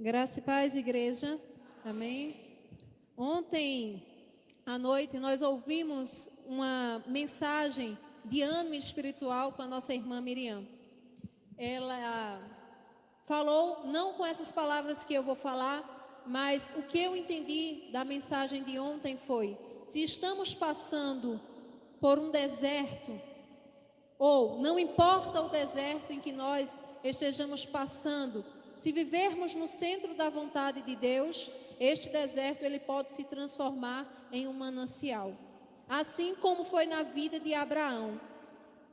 Graça e paz, igreja. Amém. Ontem à noite nós ouvimos uma mensagem de ânimo espiritual com a nossa irmã Miriam. Ela falou, não com essas palavras que eu vou falar, mas o que eu entendi da mensagem de ontem foi: se estamos passando por um deserto, ou não importa o deserto em que nós estejamos passando, se vivermos no centro da vontade de Deus, este deserto ele pode se transformar em um manancial, assim como foi na vida de Abraão.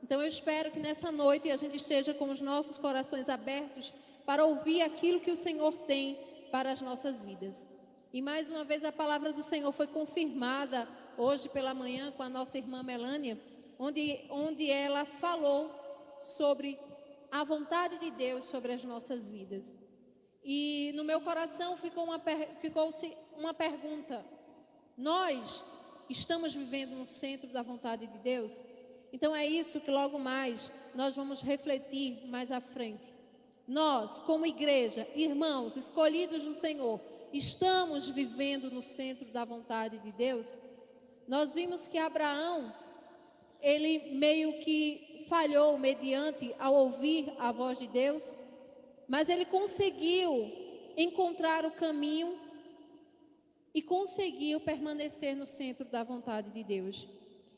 Então eu espero que nessa noite a gente esteja com os nossos corações abertos para ouvir aquilo que o Senhor tem para as nossas vidas. E mais uma vez a palavra do Senhor foi confirmada hoje pela manhã com a nossa irmã Melânia, onde ela falou sobre a vontade de Deus sobre as nossas vidas. E no meu coração ficou-se uma pergunta: nós estamos vivendo no centro da vontade de Deus? Então é isso que logo mais nós vamos refletir mais à frente. Nós, como igreja, irmãos escolhidos do Senhor, estamos vivendo no centro da vontade de Deus? Nós vimos que Abraão, ele meio que falhou mediante ao ouvir a voz de Deus, mas ele conseguiu encontrar o caminho e conseguiu permanecer no centro da vontade de Deus.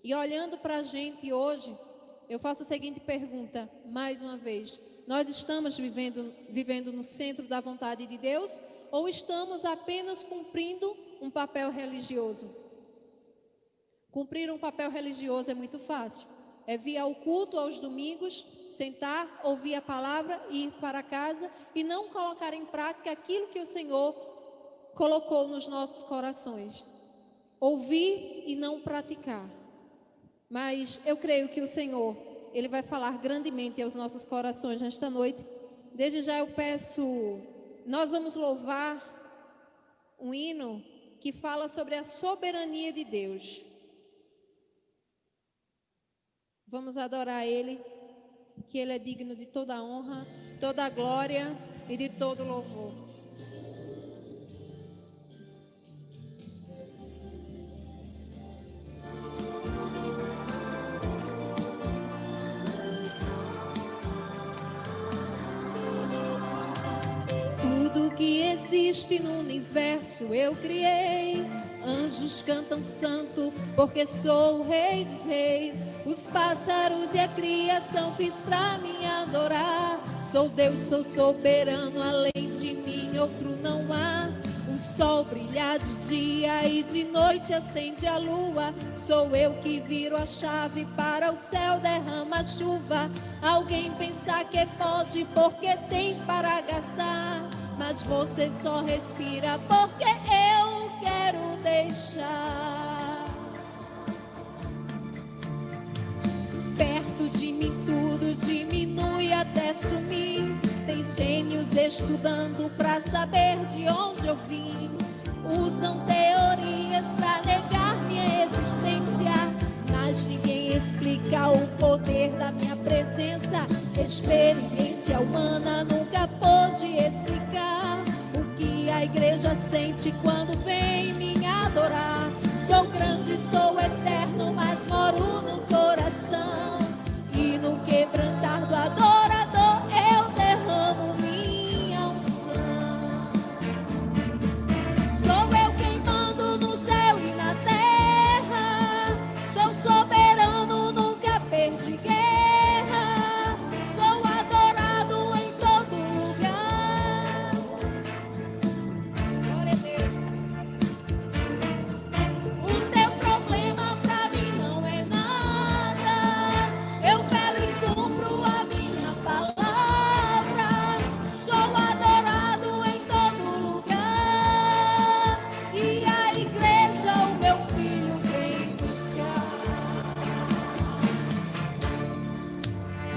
E olhando para a gente hoje, eu faço a seguinte pergunta, mais uma vez: nós estamos vivendo no centro da vontade de Deus ou estamos apenas cumprindo um papel religioso? Cumprir um papel religioso é muito fácil. É vir ao culto aos domingos, sentar, ouvir a palavra, ir para casa e não colocar em prática aquilo que o Senhor colocou nos nossos corações. Ouvir e não praticar. Mas eu creio que o Senhor, Ele vai falar grandemente aos nossos corações nesta noite. Desde já eu peço, nós vamos louvar um hino que fala sobre a soberania de Deus. Vamos adorar Ele, que Ele é digno de toda a honra, toda a glória e de todo o louvor. Tudo que existe no universo eu criei. Anjos cantam santo, porque sou o Rei dos Reis. Os pássaros e a criação fiz pra me adorar. Sou Deus, sou soberano, além de mim outro não há. O sol brilha de dia e de noite acende a lua. Sou eu que viro a chave para o céu derrama a chuva. Alguém pensa que pode porque tem para gastar, mas você só respira porque eu quero deixar. Perto de mim tudo diminui até sumir. Tem gênios estudando pra saber de onde eu vim. Usam teorias pra negar minha existência, mas ninguém explica o poder da minha presença. Experiência humana nunca pôde explicar o que a igreja sente quando vem me adorar. Sou grande, sou eterno, mas moro no coração. E no quebrantar do adorador eu derramo minha unção. Sou eu quem mando no céu e na terra. Sou soberano, nunca perdi guerra. Sou adorado em todo lugar. Glória a Deus. O teu problema pra mim não é nada. Eu pego e cumpro a minha palavra. Sou adorado em todo lugar. E a igreja, o meu filho, vem buscar.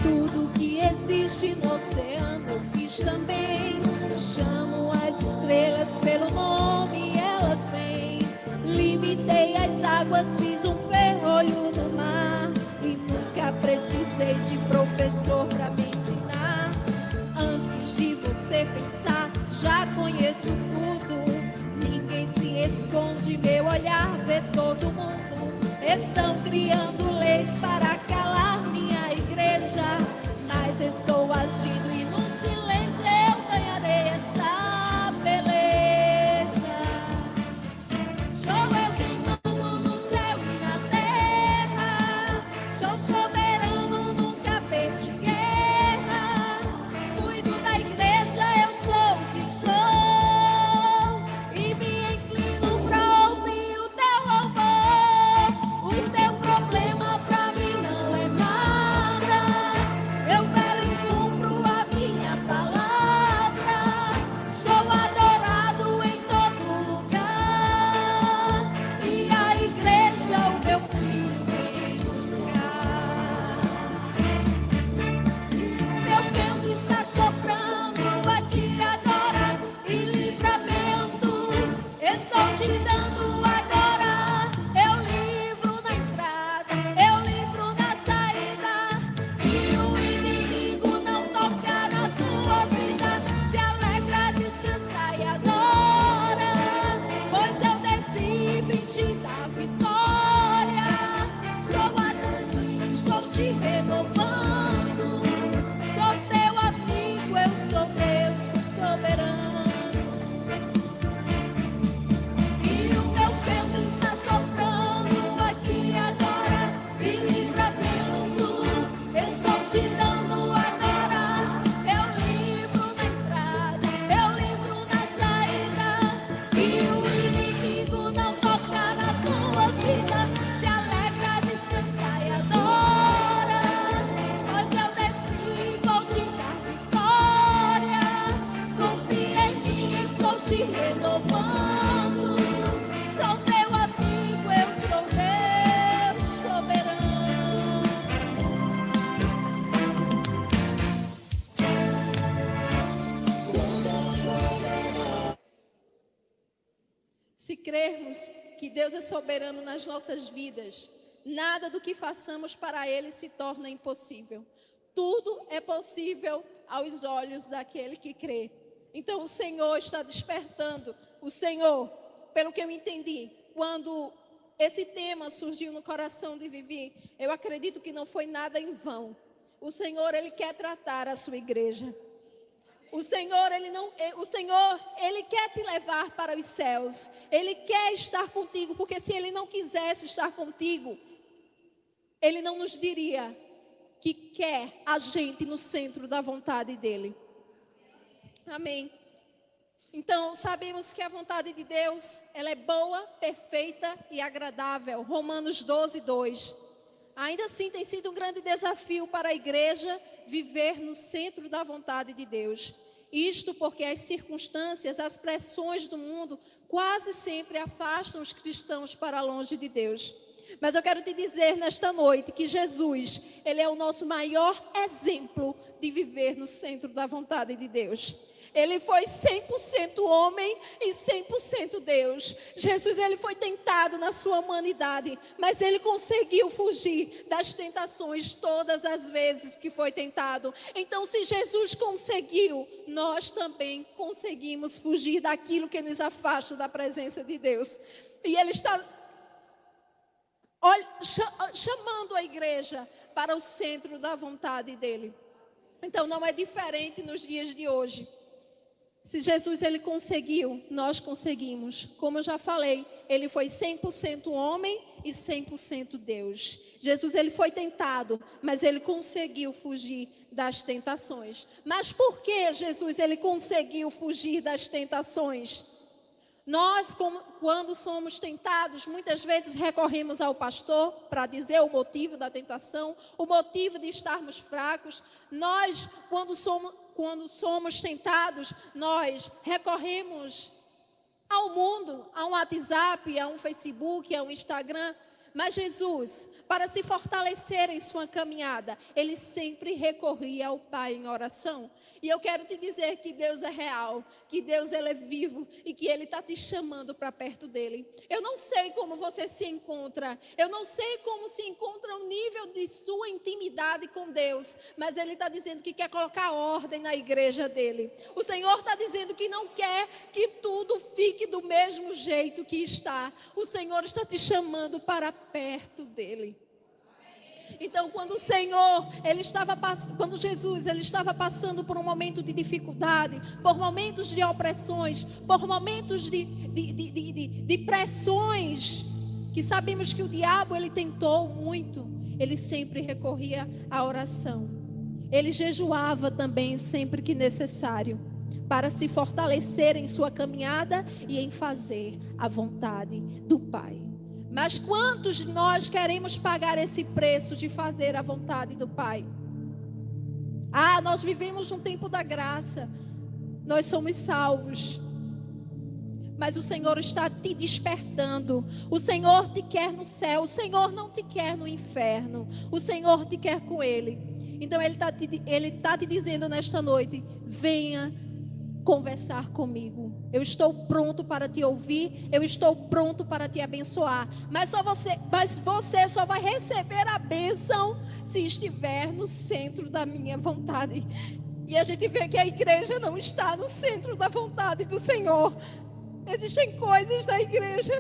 Tudo que existe no oceano eu fiz também. Chamo as estrelas pelo nome e elas vêm. Limitei as águas, fiz um ferrolho no mar. E nunca precisei de professor pra me ensinar. Antes de você pensar, já conheço tudo. Ninguém se esconde, meu olhar vê todo mundo. Estão criando leis para calar minha igreja, mas estou agindo e no silêncio eu ganharei essa peleja. Sou eu quem mando no céu e na terra, sou soberano, nunca perdi guerra. Cuido da igreja, eu sou o que sou, e me inclino pra ouvir o teu louvor. O teu problema pra mim não é nada, eu velo e cumpro a minha palavra. Sou adorado em todo lugar, e a igreja o meu filho vem buscar. Meu vento está soprando aqui agora, em livramento estou te dando agora. Eu livro na entrada, eu livro na saída, e o inimigo não toca na tua vida. Se alegra, descansa e adora, pois eu desci vim te dar vitória. Sou adulto, estou te renovando, sou teu amigo, eu sou Deus soberano. E o meu vento está soprando aqui agora, em livramento estou te dando agora. Eu livro na entrada, eu livro na saída, e o inimigo não toca na tua vida. Se alegra, descansa e adora, pois eu desci, vou te dar vitória. Confia em mim, estou te renovando, sou teu amigo, eu sou Deus soberano. Se crermos que Deus é soberano nas nossas vidas, nada do que façamos para Ele se torna impossível. Tudo é possível aos olhos daquele que crê. Então o Senhor está despertando. O Senhor, pelo que eu entendi, quando esse tema surgiu no coração de Vivi, eu acredito que não foi nada em vão. O Senhor, Ele quer tratar a sua igreja. O Senhor, Ele quer te levar para os céus. Ele quer estar contigo, porque se Ele não quisesse estar contigo, Ele não nos diria que quer a gente no centro da vontade dEle. Amém. Então, sabemos que a vontade de Deus, ela é boa, perfeita e agradável. Romanos 12, 2. Ainda assim, tem sido um grande desafio para a igreja viver no centro da vontade de Deus. Isto porque as circunstâncias, as pressões do mundo quase sempre afastam os cristãos para longe de Deus. Mas eu quero te dizer nesta noite que Jesus, Ele é o nosso maior exemplo de viver no centro da vontade de Deus. Ele foi 100% homem e 100% Deus. Jesus, Ele foi tentado na sua humanidade, mas Ele conseguiu fugir das tentações todas as vezes que foi tentado. Então, se Jesus conseguiu, nós também conseguimos fugir daquilo que nos afasta da presença de Deus. E Ele está chamando a igreja para o centro da vontade dEle. Então, não é diferente nos dias de hoje. Se Jesus, Ele conseguiu, nós conseguimos. Como eu já falei, Ele foi 100% homem e 100% Deus. Jesus, Ele foi tentado, mas Ele conseguiu fugir das tentações. Mas por que Jesus, Ele conseguiu fugir das tentações? Nós, quando somos tentados, muitas vezes recorremos ao pastor para dizer o motivo da tentação, o motivo de estarmos fracos. Nós, quando somos tentados, nós recorremos ao mundo, a um WhatsApp, a um Facebook, a um Instagram. Mas Jesus, para se fortalecer em sua caminhada, ele sempre recorria ao Pai em oração. E eu quero te dizer que Deus é real, que Deus ele é vivo e que Ele está te chamando para perto dEle. Eu não sei como você se encontra, eu não sei como se encontra o nível de sua intimidade com Deus, mas Ele está dizendo que quer colocar ordem na igreja dEle. O Senhor está dizendo que não quer que tudo fique do mesmo jeito que está. O Senhor está te chamando para perto dEle. Então, quando Jesus estava passando por um momento de dificuldade, por momentos de opressões, por momentos de pressões, que sabemos que o diabo ele tentou muito, ele sempre recorria à oração. Ele jejuava também sempre que necessário, para se fortalecer em sua caminhada e em fazer a vontade do Pai. Mas quantos de nós queremos pagar esse preço de fazer a vontade do Pai? Nós vivemos num tempo da graça. Nós somos salvos. Mas o Senhor está te despertando. O Senhor te quer no céu. O Senhor não te quer no inferno. O Senhor te quer com Ele. Então Ele está te dizendo nesta noite: venha conversar comigo. Eu estou pronto para te ouvir, eu estou pronto para te abençoar. Mas você só vai receber a bênção se estiver no centro da minha vontade. E a gente vê que a igreja não está no centro da vontade do Senhor. Existem coisas da igreja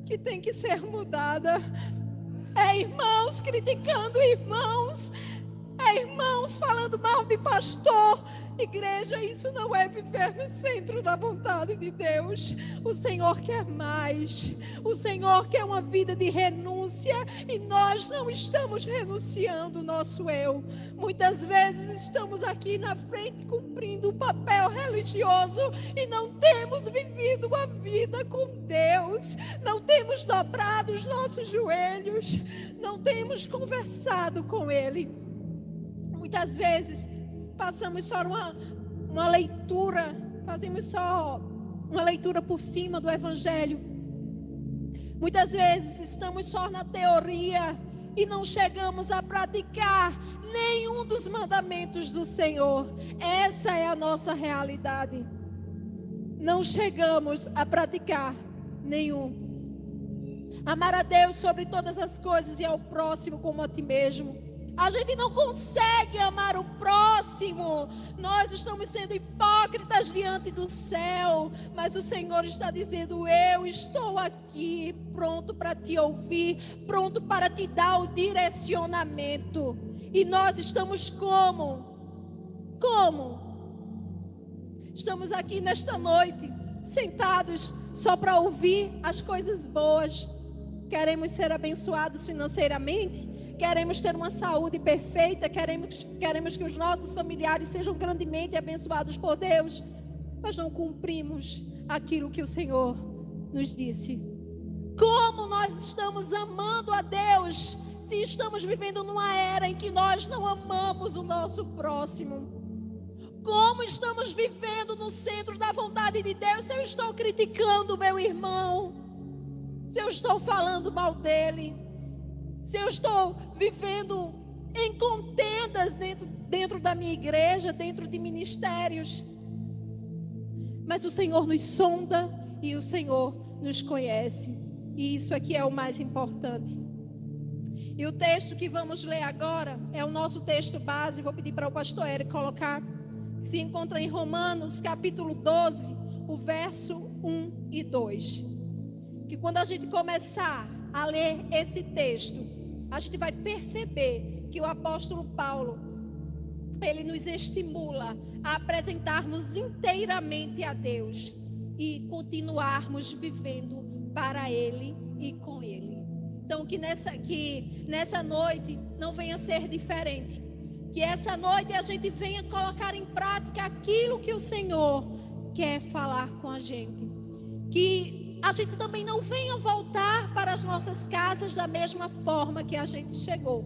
que tem que ser mudada. Irmãos criticando irmãos. Irmãos falando mal de pastor. Igreja, isso não é viver no centro da vontade de Deus. O Senhor quer mais. O Senhor quer uma vida de renúncia. E nós não estamos renunciando o nosso eu. Muitas vezes estamos aqui na frente cumprindo o papel religioso e não temos vivido a vida com Deus. Não temos dobrado os nossos joelhos. Não temos conversado com Ele. Muitas vezes passamos só uma leitura, fazemos só uma leitura por cima do Evangelho. Muitas vezes estamos só na teoria e não chegamos a praticar nenhum dos mandamentos do Senhor. Essa é a nossa realidade. Não chegamos a praticar nenhum. Amar a Deus sobre todas as coisas e ao próximo como a ti mesmo. A gente não consegue amar o próximo. Nós estamos sendo hipócritas diante do céu. Mas o Senhor está dizendo: eu estou aqui pronto para te ouvir, pronto para te dar o direcionamento. E nós estamos como? Estamos aqui nesta noite, sentados só para ouvir as coisas boas. Queremos ser abençoados financeiramente? Queremos ter uma saúde perfeita, queremos que os nossos familiares sejam grandemente abençoados por Deus, mas não cumprimos aquilo que o Senhor nos disse. Como nós estamos amando a Deus, se estamos vivendo numa era em que nós não amamos o nosso próximo? Como estamos vivendo no centro da vontade de Deus, se eu estou criticando o meu irmão, se eu estou falando mal dele, se eu estou vivendo em contendas dentro da minha igreja, dentro de ministérios. Mas o Senhor nos sonda e o Senhor nos conhece. E isso aqui é o mais importante. E o texto que vamos ler agora é o nosso texto base. Vou pedir para o pastor Eric colocar. Se encontra em Romanos capítulo 12, o verso 1 e 2. Que quando a gente começar a ler esse texto, a gente vai perceber que o apóstolo Paulo, ele nos estimula a apresentarmos inteiramente a Deus e continuarmos vivendo para Ele e com Ele. Então que nessa noite não venha ser diferente. Que essa noite a gente venha colocar em prática aquilo que o Senhor quer falar com a gente. Que a gente também não venha voltar para as nossas casas da mesma forma que a gente chegou.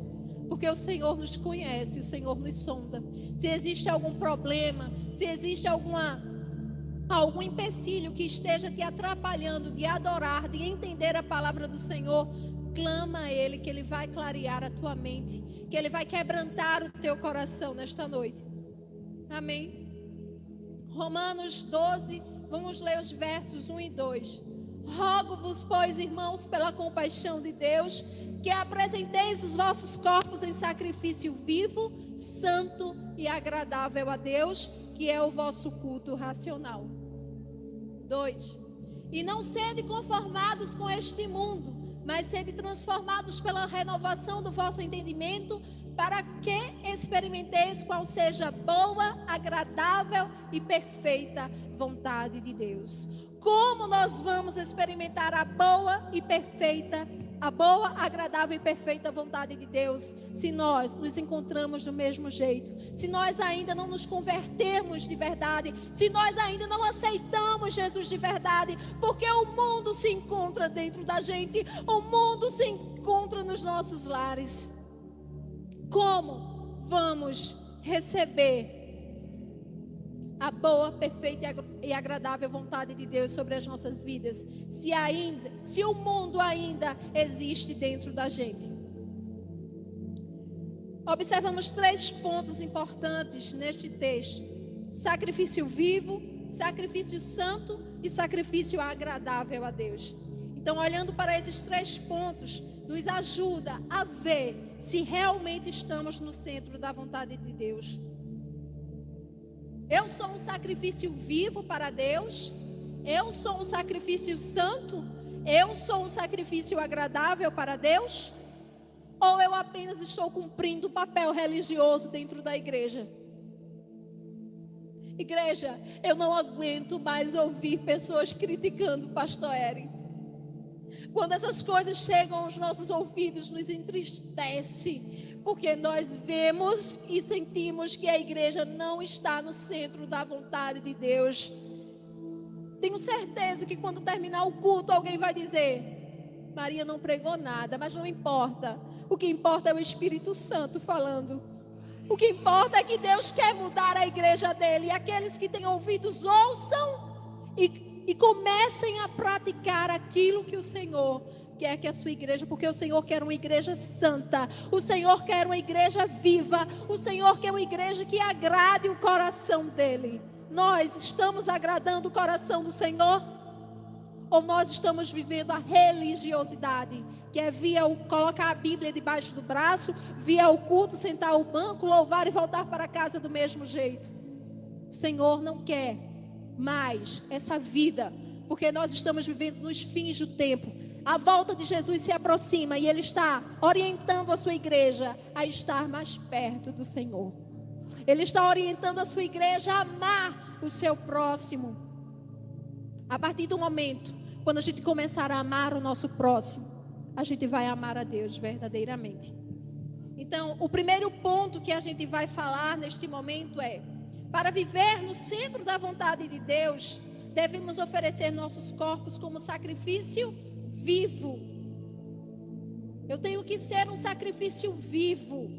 Porque o Senhor nos conhece, o Senhor nos sonda. Se existe algum problema, se existe algum empecilho que esteja te atrapalhando de adorar, de entender a palavra do Senhor, clama a Ele que Ele vai clarear a tua mente, que Ele vai quebrantar o teu coração nesta noite. Amém? Romanos 12, vamos ler os versos 1 e 2. Rogo-vos, pois, irmãos, pela compaixão de Deus, que apresenteis os vossos corpos em sacrifício vivo, santo e agradável a Deus, que é o vosso culto racional. 2. E não sede conformados com este mundo, mas sede transformados pela renovação do vosso entendimento, para que experimenteis qual seja a boa, agradável e perfeita vontade de Deus. Como nós vamos experimentar a boa, agradável e perfeita vontade de Deus, se nós nos encontramos do mesmo jeito, se nós ainda não nos convertermos de verdade, se nós ainda não aceitamos Jesus de verdade, porque o mundo se encontra dentro da gente, o mundo se encontra nos nossos lares. Como vamos receber a boa, perfeita e agradável vontade de Deus sobre as nossas vidas, se o mundo ainda existe dentro da gente? Observamos 3 pontos importantes neste texto: sacrifício vivo, sacrifício santo e sacrifício agradável a Deus. Então, olhando para esses 3 pontos, nos ajuda a ver se realmente estamos no centro da vontade de Deus. Eu sou um sacrifício vivo para Deus? Eu sou um sacrifício santo? Eu sou um sacrifício agradável para Deus? Ou eu apenas estou cumprindo o papel religioso dentro da igreja? Igreja, eu não aguento mais ouvir pessoas criticando o pastor Eri. Quando essas coisas chegam aos nossos ouvidos, nos entristece, porque nós vemos e sentimos que a igreja não está no centro da vontade de Deus. Tenho certeza que quando terminar o culto, alguém vai dizer: Maria não pregou nada, mas não importa. O que importa é o Espírito Santo falando. O que importa é que Deus quer mudar a igreja dele. E aqueles que têm ouvidos, ouçam e comecem a praticar aquilo que o Senhor quer que a sua igreja, porque o Senhor quer uma igreja santa, o Senhor quer uma igreja viva, o Senhor quer uma igreja que agrade o coração dele. Nós estamos agradando o coração do Senhor? Ou nós estamos vivendo a religiosidade, que é via colocar a Bíblia debaixo do braço, via o culto, sentar ao banco, louvar e voltar para casa do mesmo jeito? O Senhor não quer mais essa vida, porque nós estamos vivendo nos fins do tempo. A volta de Jesus se aproxima e Ele está orientando a sua igreja a estar mais perto do Senhor. Ele está orientando a sua igreja a amar o seu próximo. A partir do momento, quando a gente começar a amar o nosso próximo, a gente vai amar a Deus verdadeiramente. Então, o primeiro ponto que a gente vai falar neste momento é: para viver no centro da vontade de Deus, devemos oferecer nossos corpos como sacrifício vivo. Eu tenho que ser um sacrifício vivo.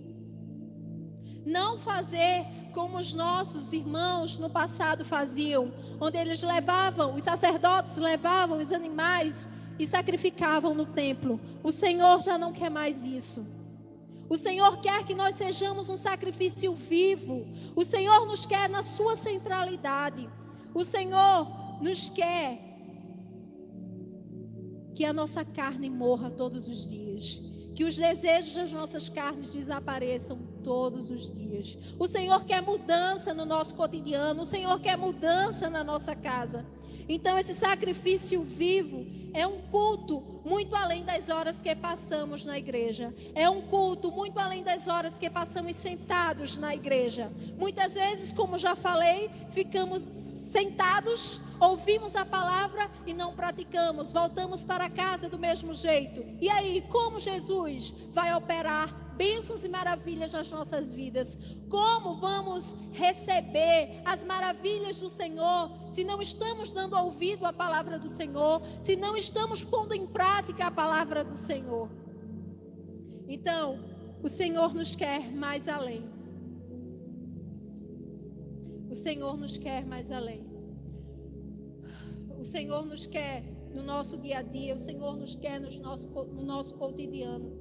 Não fazer como os nossos irmãos no passado faziam, onde eles levavam, os sacerdotes levavam os animais e sacrificavam no templo. O Senhor já não quer mais isso. O Senhor quer que nós sejamos um sacrifício vivo. O Senhor nos quer na sua centralidade. O Senhor nos quer que a nossa carne morra todos os dias, que os desejos das nossas carnes desapareçam todos os dias. O Senhor quer mudança no nosso cotidiano, o Senhor quer mudança na nossa casa. Então esse sacrifício vivo é um culto muito além das horas que passamos na igreja. É um culto muito além das horas que passamos sentados na igreja. Muitas vezes, como já falei, ficamos sentados, ouvimos a palavra e não praticamos. Voltamos para casa do mesmo jeito. E aí, como Jesus vai operar bênçãos e maravilhas nas nossas vidas? Como vamos receber as maravilhas do Senhor se não estamos dando ouvido à palavra do Senhor, se não estamos pondo em prática a palavra do Senhor? Então, o Senhor nos quer mais além. O Senhor nos quer mais além. O Senhor nos quer no nosso dia a dia, o Senhor nos quer no nosso cotidiano.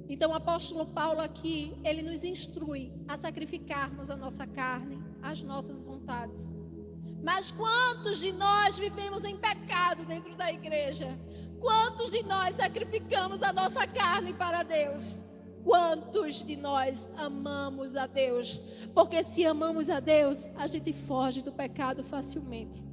Então o apóstolo Paulo aqui, ele nos instrui a sacrificarmos a nossa carne, as nossas vontades. Mas quantos de nós vivemos em pecado dentro da igreja? Quantos de nós sacrificamos a nossa carne para Deus? Quantos de nós amamos a Deus? Porque se amamos a Deus, a gente foge do pecado facilmente.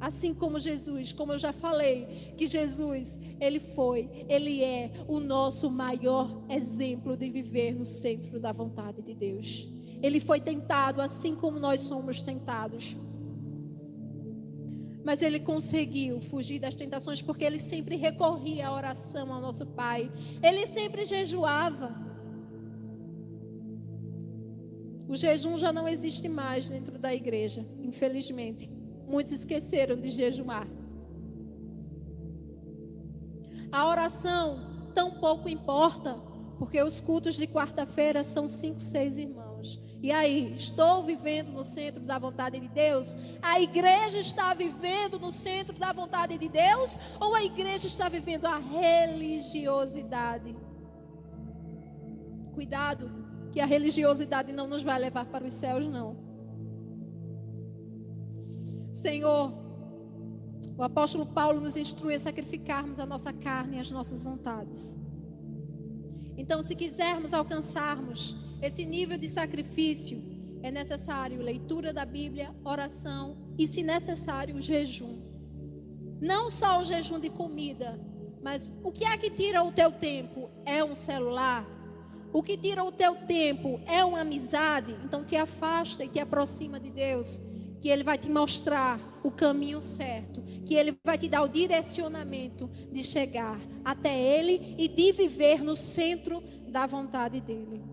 Assim como Jesus, como eu já falei, que Jesus, Ele é o nosso maior exemplo de viver no centro da vontade de Deus. Ele foi tentado assim como nós somos tentados. Mas Ele conseguiu fugir das tentações porque Ele sempre recorria à oração ao nosso Pai. Ele sempre jejuava. O jejum já não existe mais dentro da igreja, infelizmente. Muitos esqueceram de jejuar. A oração tão pouco importa, porque os cultos de quarta-feira são 5, 6 irmãos. E aí, estou vivendo no centro da vontade de Deus? A igreja está vivendo no centro da vontade de Deus? Ou a igreja está vivendo a religiosidade? Cuidado, que a religiosidade não nos vai levar para os céus, não. Senhor, o apóstolo Paulo nos instrui a sacrificarmos a nossa carne e as nossas vontades. Então, se quisermos alcançarmos esse nível de sacrifício, é necessário leitura da Bíblia, oração e, se necessário, o jejum. Não só o jejum de comida, mas o que é que tira o teu tempo? É um celular? O que tira o teu tempo é uma amizade? Então te afasta e te aproxima de Deus, que Ele vai te mostrar o caminho certo, que Ele vai te dar o direcionamento de chegar até Ele e de viver no centro da vontade dEle.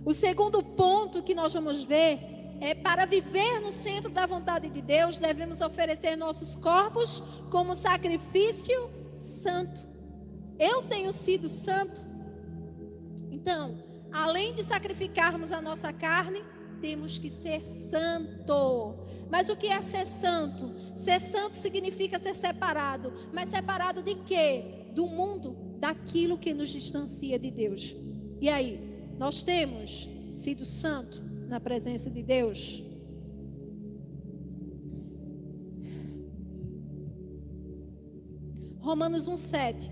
O segundo ponto que nós vamos ver é: para viver no centro da vontade de Deus, devemos oferecer nossos corpos como sacrifício santo. Eu tenho sido santo. Então, além de sacrificarmos a nossa carne, temos que ser santo. Mas o que é ser santo? Ser santo significa ser separado. Mas separado de quê? Do mundo, daquilo que nos distancia de Deus. E aí, nós temos sido santo na presença de Deus? Romanos 1:7.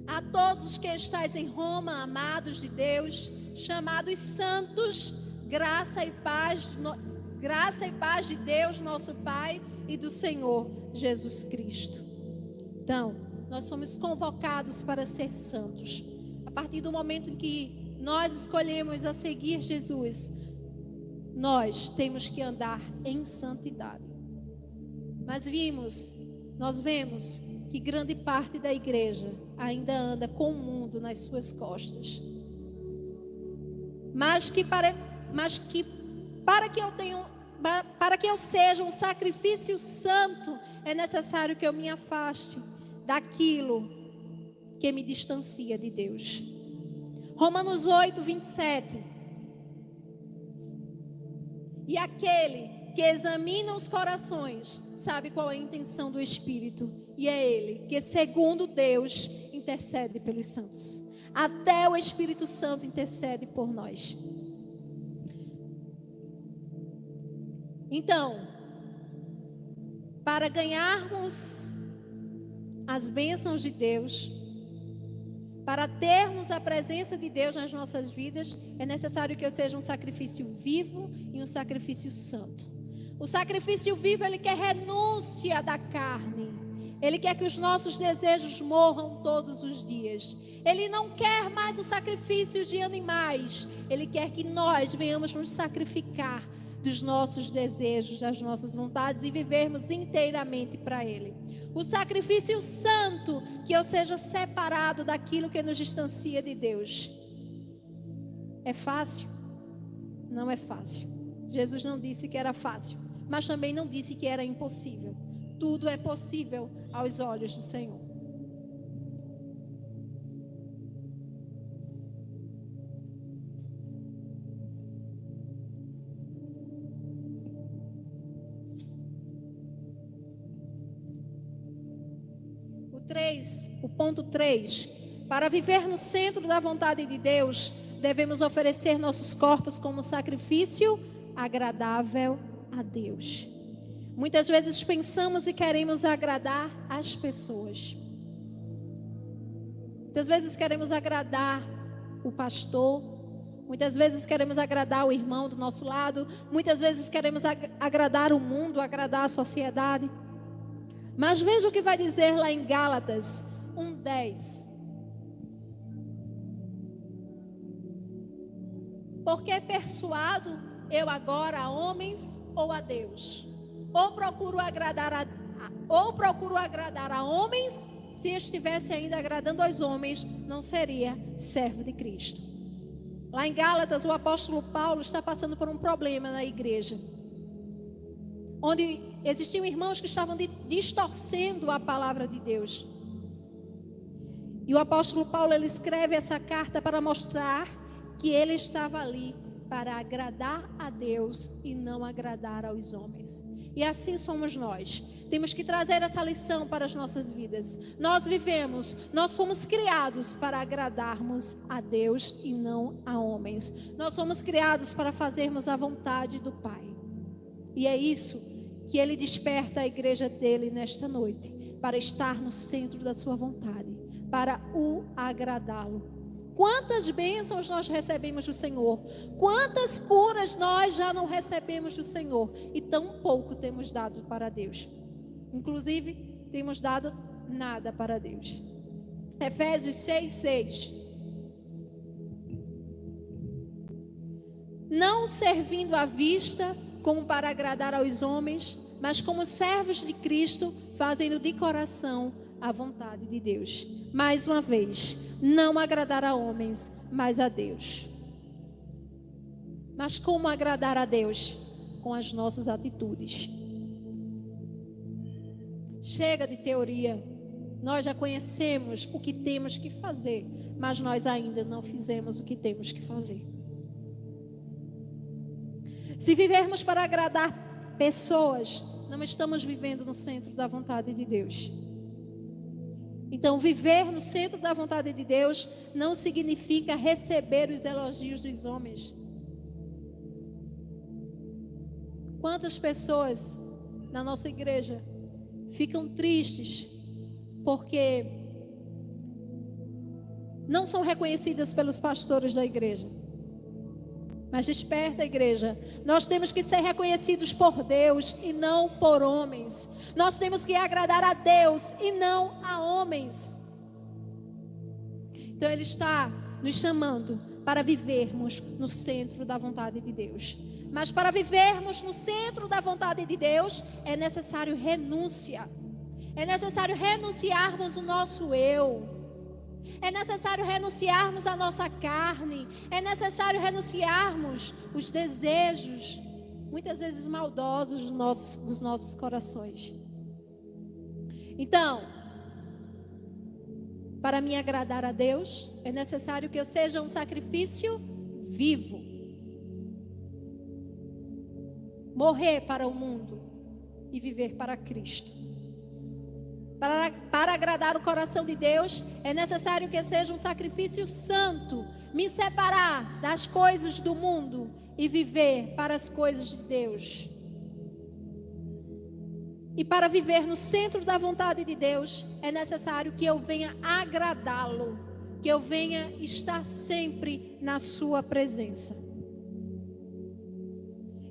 A todos os que estáis em Roma, amados de Deus, chamados santos, graça e paz de Deus, nosso Pai, e do Senhor Jesus Cristo. Então, nós somos convocados para ser santos. A partir do momento em que nós escolhemos a seguir Jesus, nós temos que andar em santidade. Mas nós vemos que grande parte da igreja ainda anda com o mundo nas suas costas. Mas que para que eu seja um sacrifício santo, é necessário que eu me afaste daquilo que me distancia de Deus. Romanos 8:27. E aquele que examina os corações sabe qual é a intenção do Espírito, e é Ele que, segundo Deus, intercede pelos santos. Até o Espírito Santo intercede por nós. Então, para ganharmos as bênçãos de Deus, para termos a presença de Deus nas nossas vidas, é necessário que eu seja um sacrifício vivo e um sacrifício santo. O sacrifício vivo, ele quer renúncia da carne. Ele quer que os nossos desejos morram todos os dias. Ele não quer mais o sacrifício de animais. Ele quer que nós venhamos nos sacrificar dos nossos desejos, das nossas vontades e vivermos inteiramente para Ele. O sacrifício santo, que eu seja separado daquilo que nos distancia de Deus. É fácil? Não é fácil. Jesus não disse que era fácil, mas também não disse que era impossível. Tudo é possível aos olhos do Senhor. O ponto 3. Para viver no centro da vontade de Deus, devemos oferecer nossos corpos como sacrifício agradável a Deus. Muitas vezes pensamos e queremos agradar as pessoas. Muitas vezes queremos agradar o pastor. Muitas vezes queremos agradar o irmão do nosso lado. Muitas vezes queremos agradar o mundo, agradar a sociedade. Mas veja o que vai dizer lá em Gálatas 1:10. Porque persuado eu agora a homens ou a Deus? Ou procuro agradar a homens? Se estivesse ainda agradando aos homens, não seria servo de Cristo. Lá em Gálatas, o apóstolo Paulo está passando por um problema na igreja, onde existiam irmãos que estavam distorcendo a palavra de Deus. E o apóstolo Paulo, ele escreve essa carta para mostrar que ele estava ali para agradar a Deus e não agradar aos homens. E assim somos nós. Temos que trazer essa lição para as nossas vidas. Nós fomos criados para agradarmos a Deus e não a homens. Nós fomos criados para fazermos a vontade do Pai. E é isso que Ele desperta a igreja dele nesta noite, para estar no centro da sua vontade, para o agradá-lo. Quantas bênçãos nós recebemos do Senhor, quantas curas nós já não recebemos do Senhor, e tão pouco temos dado para Deus. Inclusive, temos dado nada para Deus. Efésios 6:6. Não servindo à vista, como para agradar aos homens, mas como servos de Cristo, fazendo de coração a vontade de Deus. Mais uma vez, não agradar a homens, mas a Deus. Mas como agradar a Deus? Com as nossas atitudes. Chega de teoria. Nós já conhecemos o que temos que fazer, mas nós ainda não fizemos o que temos que fazer. Se vivermos para agradar pessoas, não estamos vivendo no centro da vontade de Deus. Então, viver no centro da vontade de Deus não significa receber os elogios dos homens. Quantas pessoas na nossa igreja ficam tristes porque não são reconhecidas pelos pastores da igreja? Mas desperta, igreja. Nós temos que ser reconhecidos por Deus e não por homens. Nós temos que agradar a Deus e não a homens. Então Ele está nos chamando para vivermos no centro da vontade de Deus. Mas para vivermos no centro da vontade de Deus, é necessário renúncia. É necessário renunciarmos o nosso eu. É necessário renunciarmos a nossa carne. É necessário renunciarmos os desejos, muitas vezes maldosos dos nossos corações. Então, para me agradar a Deus, é necessário que eu seja um sacrifício vivo. Morrer para o mundo e viver para Cristo. Para agradar o coração de Deus, é necessário que seja um sacrifício santo, me separar das coisas do mundo e viver para as coisas de Deus. E para viver no centro da vontade de Deus, é necessário que eu venha agradá-lo, que eu venha estar sempre na sua presença.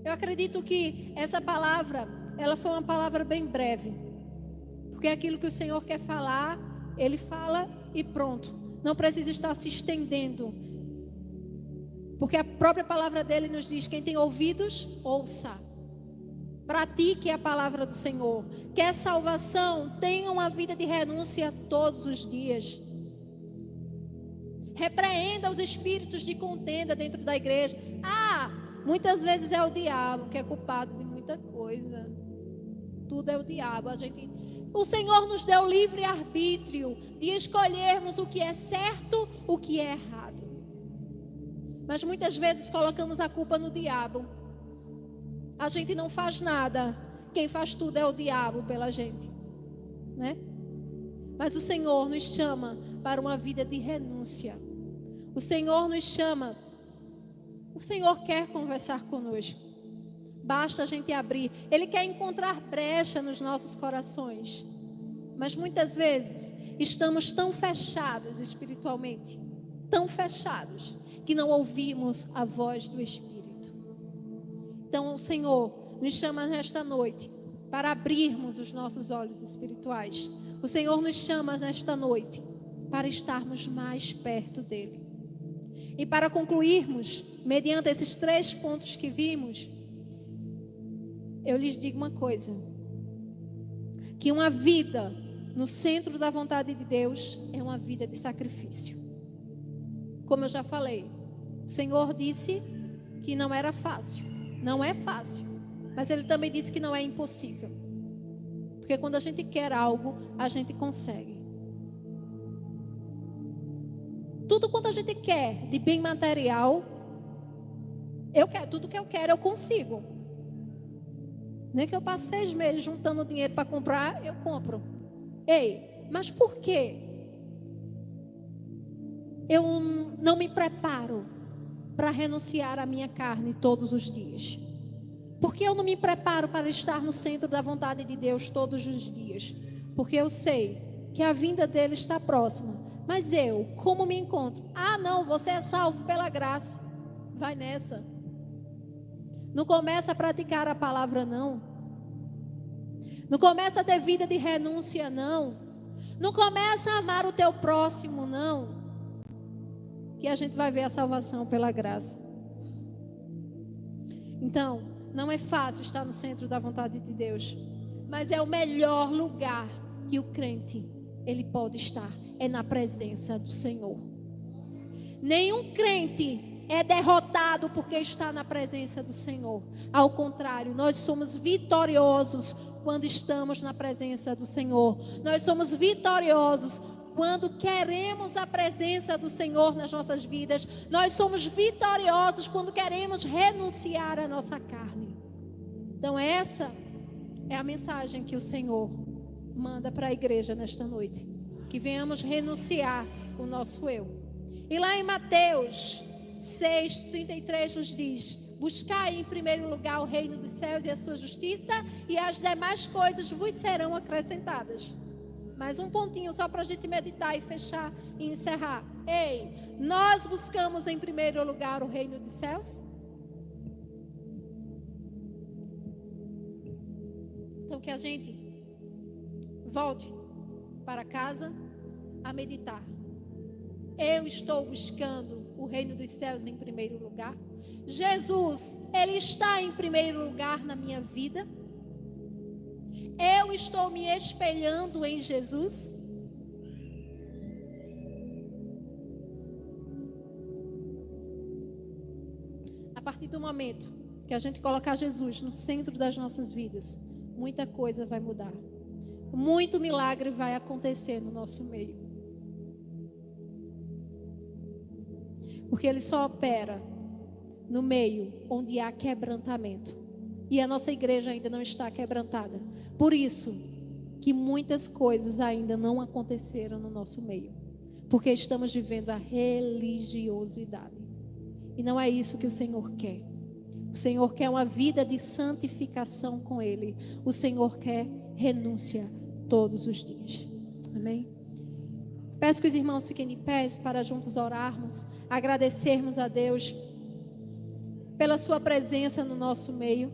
Eu acredito que essa palavra, ela foi uma palavra bem breve. Porque aquilo que o Senhor quer falar, Ele fala e pronto. Não precisa estar se estendendo. Porque a própria palavra dele nos diz: quem tem ouvidos, ouça. Pratique a palavra do Senhor. Quer salvação? Tenha uma vida de renúncia todos os dias. Repreenda os espíritos de contenda dentro da igreja. Muitas vezes é o diabo que é culpado de muita coisa. Tudo é o diabo. O Senhor nos deu livre arbítrio de escolhermos o que é certo, o que é errado. Mas muitas vezes colocamos a culpa no diabo. A gente não faz nada. Quem faz tudo é o diabo pela gente, né? Mas o Senhor nos chama para uma vida de renúncia. O Senhor nos chama. O Senhor quer conversar conosco. Basta a gente abrir. Ele quer encontrar brecha nos nossos corações. Mas muitas vezes estamos tão fechados espiritualmente, tão fechados, que não ouvimos a voz do Espírito. Então o Senhor nos chama nesta noite para abrirmos os nossos olhos espirituais. O Senhor nos chama nesta noite para estarmos mais perto dEle. E para concluirmos, mediante esses 3 pontos que vimos, eu lhes digo uma coisa: que uma vida no centro da vontade de Deus é uma vida de sacrifício. Como eu já falei, o Senhor disse que não era fácil. Não é fácil, mas Ele também disse que não é impossível. Porque quando a gente quer algo, a gente consegue. Tudo quanto a gente quer de bem material, eu quero, tudo que eu quero eu consigo. Nem que eu passe 6 meses juntando dinheiro para comprar, eu compro. Ei, mas por quê? Eu não me preparo para renunciar à minha carne todos os dias. Porque eu não me preparo para estar no centro da vontade de Deus todos os dias. Porque eu sei que a vinda dele está próxima. Mas eu, como me encontro? Ah, não, você é salvo pela graça. Vai nessa. Não começa a praticar a palavra, não. Não começa a ter vida de renúncia, não. Não começa a amar o teu próximo, não. Que a gente vai ver a salvação pela graça. Então, não é fácil estar no centro da vontade de Deus, mas é o melhor lugar que o crente ele pode estar, é na presença do Senhor. Nenhum crente é derrotado porque está na presença do Senhor. Ao contrário, nós somos vitoriosos quando estamos na presença do Senhor. Nós somos vitoriosos quando queremos a presença do Senhor nas nossas vidas. Nós somos vitoriosos quando queremos renunciar à nossa carne. Então essa é a mensagem que o Senhor manda para a igreja nesta noite. Que venhamos renunciar o nosso eu. E lá em Mateus 6:33 nos diz: buscai em primeiro lugar o reino dos céus e a sua justiça, e as demais coisas vos serão acrescentadas. Mais um pontinho só para a gente meditar e fechar e encerrar. Ei, nós buscamos em primeiro lugar o reino dos céus? Então que a gente volte para casa a meditar. Eu estou buscando o reino dos céus em primeiro lugar? Jesus, Ele está em primeiro lugar na minha vida? Eu estou me espelhando em Jesus? A partir do momento que a gente colocar Jesus no centro das nossas vidas, muita coisa vai mudar. Muito milagre vai acontecer no nosso meio. Porque Ele só opera no meio onde há quebrantamento. E a nossa igreja ainda não está quebrantada. Por isso que muitas coisas ainda não aconteceram no nosso meio. Porque estamos vivendo a religiosidade. E não é isso que o Senhor quer. O Senhor quer uma vida de santificação com Ele. O Senhor quer renúncia todos os dias. Amém? Peço que os irmãos fiquem de pé para juntos orarmos, agradecermos a Deus pela sua presença no nosso meio,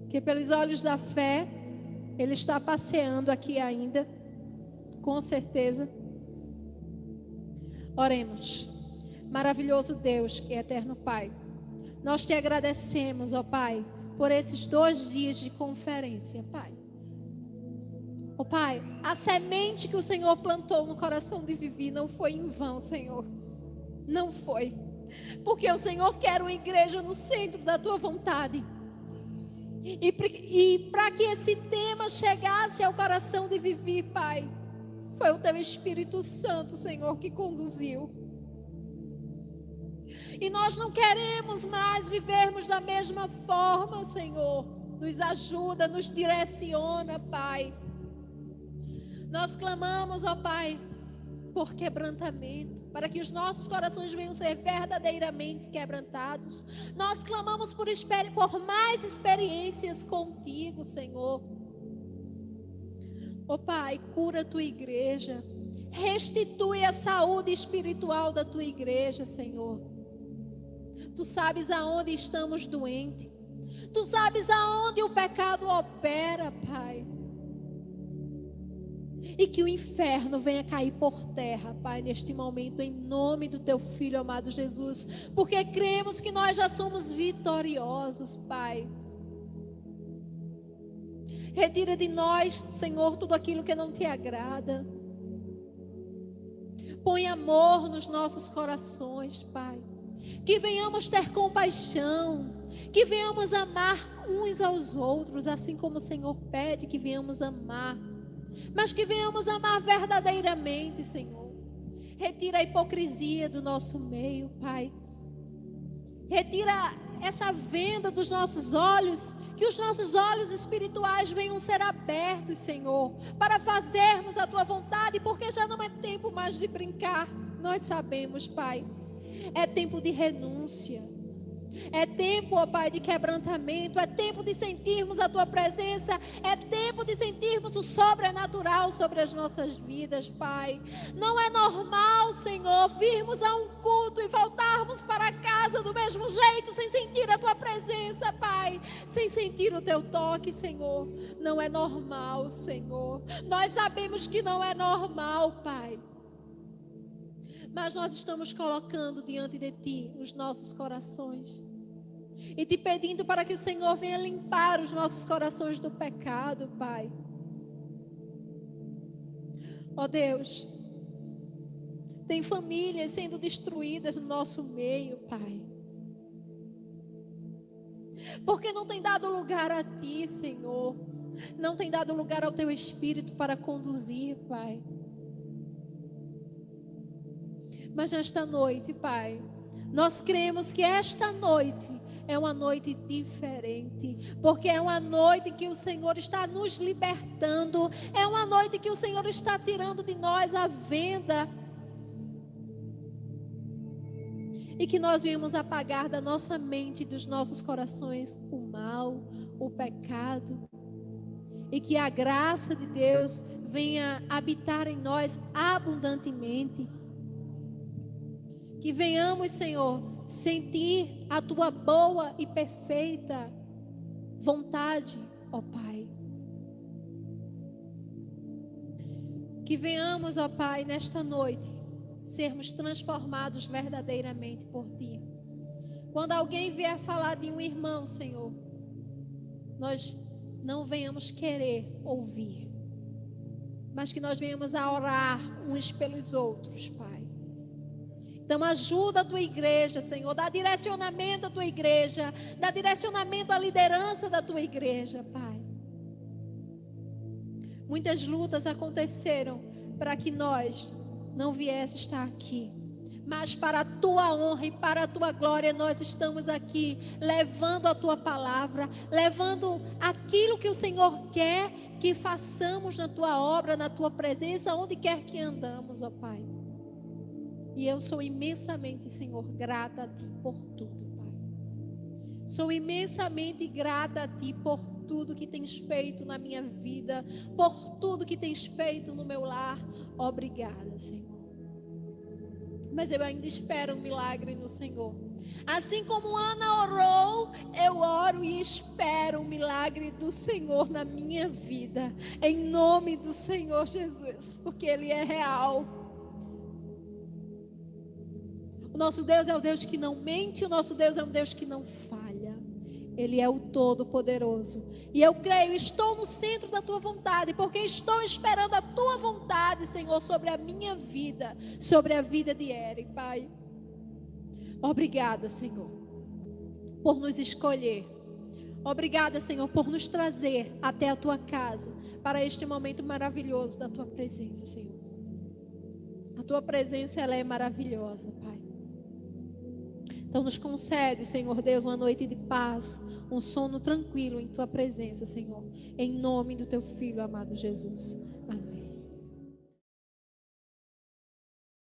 que pelos olhos da fé Ele está passeando aqui ainda, com certeza. Oremos. Maravilhoso Deus e eterno Pai, nós te agradecemos, ó Pai, por esses 2 dias de conferência, Pai. Ó Pai, a semente que o Senhor plantou no coração de Vivi não foi em vão, Senhor. Não foi. Porque o Senhor quer uma igreja no centro da tua vontade. E para que esse tema chegasse ao coração de Vivi, Pai, foi o teu Espírito Santo, Senhor, que conduziu. E nós não queremos mais vivermos da mesma forma, Senhor. Nos ajuda, nos direciona, Pai. Nós clamamos, ó Pai, por quebrantamento, para que os nossos corações venham ser verdadeiramente quebrantados. Nós clamamos por mais experiências contigo, Senhor. Ó Pai, cura a tua igreja, restitui a saúde espiritual da tua igreja, Senhor. Tu sabes aonde estamos doentes, tu sabes aonde o pecado opera, Pai. E que o inferno venha cair por terra, Pai, neste momento, em nome do Teu Filho amado Jesus. Porque cremos que nós já somos vitoriosos, Pai. Retira de nós, Senhor, tudo aquilo que não Te agrada. Põe amor nos nossos corações, Pai. Que venhamos ter compaixão. Que venhamos amar uns aos outros, assim como o Senhor pede que venhamos amar. Mas que venhamos amar verdadeiramente, Senhor. Retira a hipocrisia do nosso meio, Pai. Retira essa venda dos nossos olhos, que os nossos olhos espirituais venham ser abertos, Senhor, para fazermos a Tua vontade, porque já não é tempo mais de brincar. Nós sabemos, Pai, é tempo de renúncia. É tempo, ó Pai, de quebrantamento. É tempo de sentirmos a Tua presença. É tempo de sentirmos o sobrenatural sobre as nossas vidas, Pai. Não é normal, Senhor, virmos a um culto e voltarmos para casa do mesmo jeito, sem sentir a Tua presença, Pai, sem sentir o Teu toque, Senhor. Não é normal, Senhor. Nós sabemos que não é normal, Pai. Mas nós estamos colocando diante de Ti os nossos corações e Te pedindo para que o Senhor venha limpar os nossos corações do pecado, Pai. Ó Deus, tem famílias sendo destruídas no nosso meio, Pai, porque não tem dado lugar a Ti, Senhor. Não tem dado lugar ao Teu Espírito para conduzir, Pai. Mas nesta noite, Pai, nós cremos que esta noite é uma noite diferente, porque é uma noite que o Senhor está nos libertando, é uma noite que o Senhor está tirando de nós a venda, e que nós viemos apagar da nossa mente e dos nossos corações o mal, o pecado, e que a graça de Deus venha habitar em nós abundantemente. Que venhamos, Senhor, sentir a Tua boa e perfeita vontade, ó Pai. Que venhamos, ó Pai, nesta noite, sermos transformados verdadeiramente por Ti. Quando alguém vier falar de um irmão, Senhor, nós não venhamos querer ouvir, mas que nós venhamos a orar uns pelos outros, Pai. Então ajuda a Tua igreja, Senhor, dá direcionamento à Tua igreja, dá direcionamento à liderança da Tua igreja, Pai. Muitas lutas aconteceram para que nós não viesse estar aqui, mas para a Tua honra e para a Tua glória nós estamos aqui, levando a Tua palavra, levando aquilo que o Senhor quer que façamos na Tua obra, na Tua presença, onde quer que andamos, ó Pai. E eu sou imensamente, Senhor, grata a Ti por tudo, Pai. Sou imensamente grata a Ti por tudo que Tens feito na minha vida, por tudo que Tens feito no meu lar. Obrigada, Senhor. Mas eu ainda espero um milagre no Senhor. Assim como Ana orou, eu oro e espero um milagre do Senhor na minha vida. Em nome do Senhor Jesus, porque Ele é real. O nosso Deus é o Deus que não mente, o nosso Deus é um Deus que não falha. Ele é o Todo-Poderoso. E eu creio, estou no centro da Tua vontade, porque estou esperando a Tua vontade, Senhor, sobre a minha vida, sobre a vida de Eric, Pai. Obrigada, Senhor, por nos escolher. Obrigada, Senhor, por nos trazer até a Tua casa, para este momento maravilhoso da Tua presença, Senhor. A Tua presença, ela é maravilhosa, Pai. Então nos concede, Senhor Deus, uma noite de paz, um sono tranquilo em Tua presença, Senhor. Em nome do Teu Filho amado Jesus. Amém.